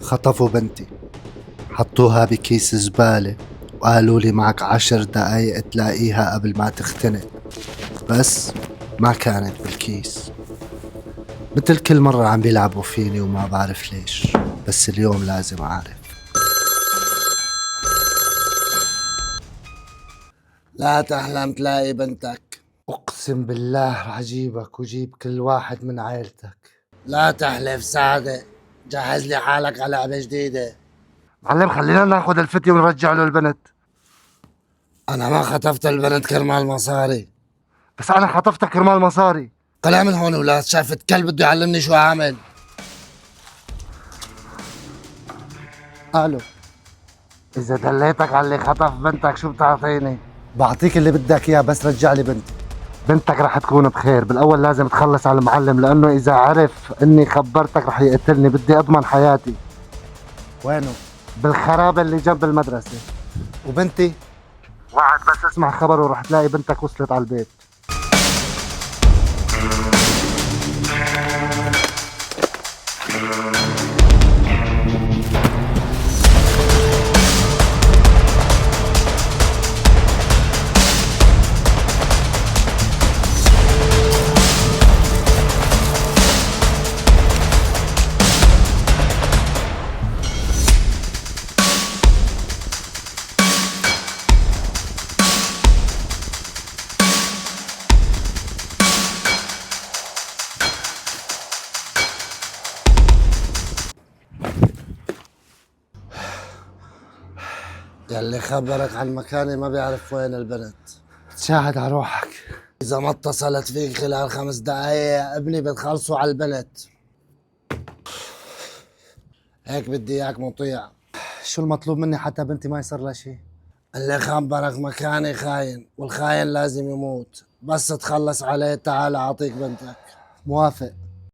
خطفوا بنتي، حطوها بكيس زبالة وقالوا لي معك 10 دقايق تلاقيها قبل ما تختنق، بس ما كانت بالكيس. مثل كل مرة عم بيلعبوا فيني وما بعرف ليش، بس اليوم لازم أعرف. لا تحلم تلاقي بنتك، أقسم بالله رح أجيبك وجيب كل واحد من عائلتك. لا تحلف سعدة، جهز لي حالك على لعبة جديدة. معلم خلينا ناخذ الفتية ونرجع له البنت. أنا ما خطفت البنت كرمال مصاري. بس انا خطفتك كرمال مصاري. طلع من هون ولاد، شافت كلب بده يعلمني شو أعمل. ألو، اذا دليتك على اللي خطف بنتك شو بتعطيني؟ بعطيك اللي بدك إياه بس رجع لي بنتي. بنتك رح تكون بخير. بالاول لازم تخلص على المعلم، لانه اذا عرف اني خبرتك رح يقتلني. بدي اضمن حياتي. وينه؟ بالخرابة اللي جنب المدرسة. وبنتي؟ وعد بس اسمع خبر ورح تلاقي بنتك وصلت على البيت. يلي خبرك عن مكاني ما بيعرف وين البنت. تشاهد على روحك. إذا ما اتصلت فيك خلال 5 دقايق يا ابني بتخلصوا على البنت. هيك بدي إياك مطيع. شو المطلوب مني حتى بنتي ما يصير لها شيء؟ اللي خبرك مكاني خاين، والخاين لازم يموت. بس تخلص عليه تعال أعطيك بنتك. موافق.